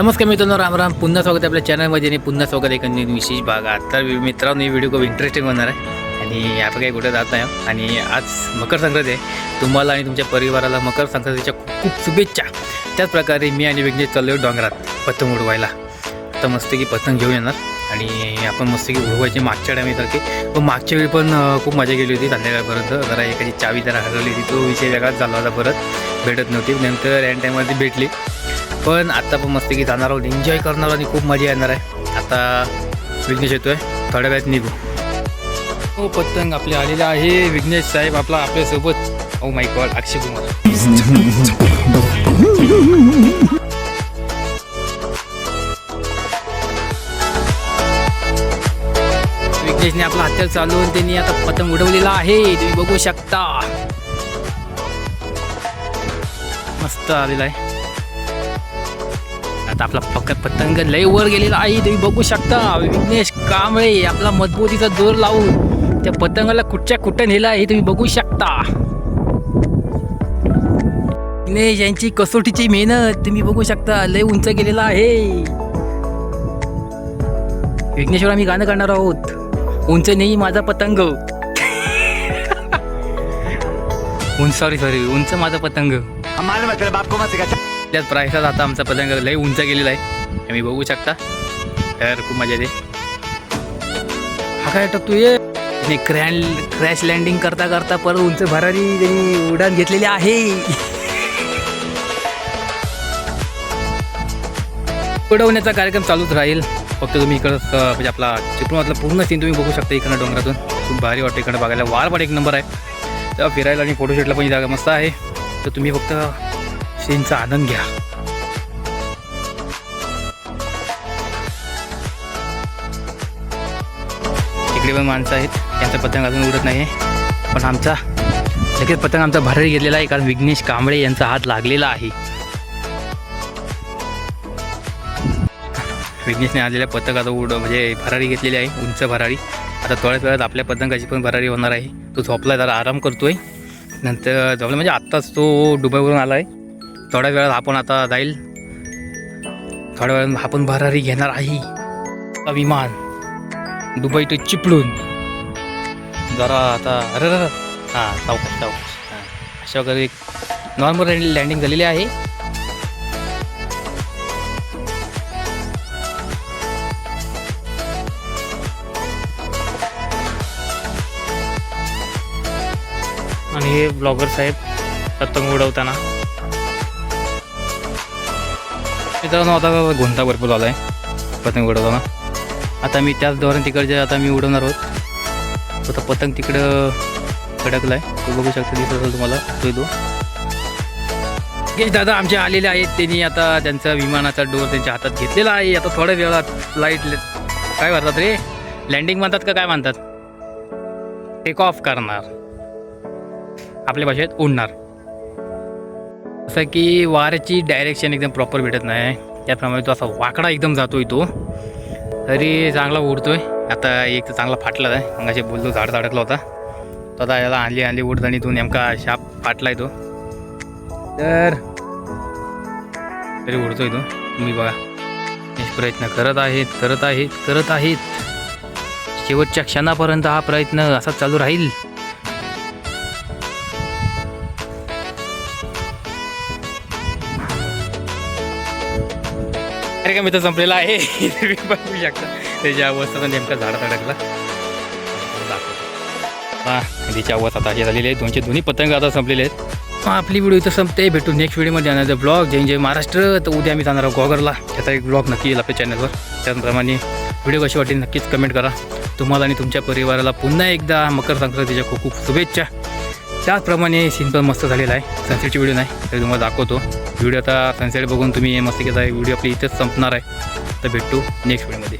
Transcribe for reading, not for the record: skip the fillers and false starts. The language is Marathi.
नमस्कार मित्रांनो, राम पुन्हा स्वागत आहे आपल्या चॅनलमध्ये आणि पुन्हा स्वागत आहे एका विशेष भागात. तर मित्रांनो, ही व्हिडिओ खूप इंटरेस्टिंग होणार आहे आणि आपण काही कुठे जात नाही. आणि आज मकर संक्रांती आहे. तुम्हाला आणि तुमच्या परिवाराला मकर संक्रांतीच्या खूप खूप शुभेच्छा. त्याच प्रकारे मी आणि विघ्नेश चाललो डोंगरात पतंग उडवायला. आता मस्तकी पतंग घेऊन येणार आणि आपण मस्तकी उडवायची मागच्या टायमीसारखी. पण मागच्या वेळी पण खूप मजा गेली होती. संध्याकाळपर्यंत जरा एखादी चावी जरा हरवली होती, तो विषय वेगळाच झाला होता. परत भेटत नव्हती, नंतर एंड टाईममध्ये भेटली. पण आता पण मस्तकी जाणार आहोत, एन्जॉय करणार आणि खूप मजा येणार आहे. आता विघ्नेश येतोय, थोड्या वेळात निघू. हो, पतंग आपले आलेले आहे. विघ्नेश साहेब आपला आपल्यासोबत. Oh my God, Akshay Kumar. विघ्नेशने आपला हत्यार चालवून त्यांनी आता पतंग उडवलेला आहे, तुम्ही बघू शकता. मस्त आलेला आहे. आता आपला पतंग लय वर गेलेला आहे, तुम्ही बघू शकता. विघ्नेश कांबळे आपला मजबूतीचा जोर लावून त्या पतंगाला कुठं नेला आहे, तुम्ही बघू शकता. विघ्नेश यांची कसोटीची मेहनत तुम्ही बघू शकता, लय उंच गेलेला आहे. विघ्नेश्वर आम्ही गाणं करणार आहोत, उंच नाही माझा पतंग. सॉरी उंच माझा पतंग. त्याच प्रायसात आता आमचा पतंग लय उंच गेलेला आहे, आम्ही बघू शकता. तर खूप मजा येते. हा काय टाकतोय, क्रॅश लँडिंग करता करता परत उंच भरारी त्यांनी उडान घेतलेली आहे. उडवण्याचा कार्यक्रम चालूच राहील. फक्त तुम्ही इकडं म्हणजे आपला चिपळूणमधला पूर्ण सीन तुम्ही बघू शकता. इकडनं डोंगरातून खूप भारी वाटतं. इकडं बघायला वार पण एक नंबर आहे. तेव्हा फिरायला आणि फोटोशूटला पण जागा मस्त आहे. तर तुम्ही फक्त सीनचा आनंद घ्या. इकडे पण माणसं आहेत, त्यांचा पतंग अजून उडत नाही. पण आमचा लगेच पतंग आमचा भरारी घेतलेला आहे, कारण विघ्नेश कांबळे यांचा हात लागलेला आहे. विघ्नेशने आलेल्या पतंग आता म्हणजे भरारी घेतलेली आहे, उंच भरारी. आता थोड्याच वेळात आपल्या पतंगाची पण भरारी होणार आहे. तो झोपला, जरा आराम करतोय. नंतर झोपला म्हणजे आत्ताच तो दुबईवरून आला आहे. थोड्या वेळात आपण आता जाईल, थोड्या वेळात आपण भरारी घेणार आहे. विमान दुबई टू चिपळूण. जरा आता अरे हां सावकाश अशा वगैरे एक नॉर्मल लँडिंग झालेली आहे. आणि हे ब्लॉगर साहेब पतंग उडवताना. मित्रांनो, आता घोंटा भरपूर आला आहे पतंग उडवताना. आता मी त्याच धोरण तिकडचे आता मी उडवणार आहोत. आता पतंग तिकडं खडकला आहे, तो बघू शकता, दिसत असेल तुम्हाला. तो दादा आमचे आलेले आहेत. त्यांनी आता त्यांचा विमानाचा डोर त्यांच्या हातात घेतलेला आहे. आता थोड्या वेळात लाईट काय म्हणतात रे, लँडिंग म्हणतात का काय म्हणतात, टेक ऑफ करणार, आपल्या भाषेत उडणार. असं की वाऱ्याची डायरेक्शन एकदम प्रॉपर भेटत नाही, त्याप्रमाणे तो असा वाकडा एकदम जातोय. तो तरी चांगला उडतोय. आता एक तर चांगला फाटला आहे, मग असे बोलतो झाड अडकला होता तो. आता याला आणली उडत आणि तो नेमका शाप फाटलाय तो. तर तरी उडतोय तो. तुम्ही बघा, प्रयत्न करत आहेत. शेवटच्या क्षणापर्यंत हा प्रयत्न असा चालू राहील. कार्यक्रम इथं संपलेला आहे. बघू शकता त्याच्या अवस्था नेमका झाडात अडकला. त्याची अवस्था आता अशी झालेली आहे. दोन्ही पतंग आता संपलेले आहेत. आपली व्हिडिओ इथं संपते. भेटू नेक्स्ट व्हिडिओमध्ये जाणार ब्लॉग. जय महाराष्ट्र. तर उद्या आम्ही जाणार आहोत गोगरला. त्याचा एक ब्लॉग नक्की येईल आपल्या चॅनलवर. त्याचप्रमाणे व्हिडिओ कशी वाटेल नक्कीच कमेंट करा. तुम्हाला आणि तुमच्या परिवाराला पुन्हा एकदा मकर संक्रांतीच्या खूप खूप शुभेच्छा. त्याचप्रमाणे सीन पण मस्त झालेला आहे. सनसेटची व्हिडिओ नाही तरी तुम्हाला दाखवतो. व्हिडिओ आता सनसेट बघून तुम्ही मस्त घेता. व्हिडिओ आपली इथेच संपणार आहे. तर भेटू नेक्स्ट व्हिडिओमध्ये.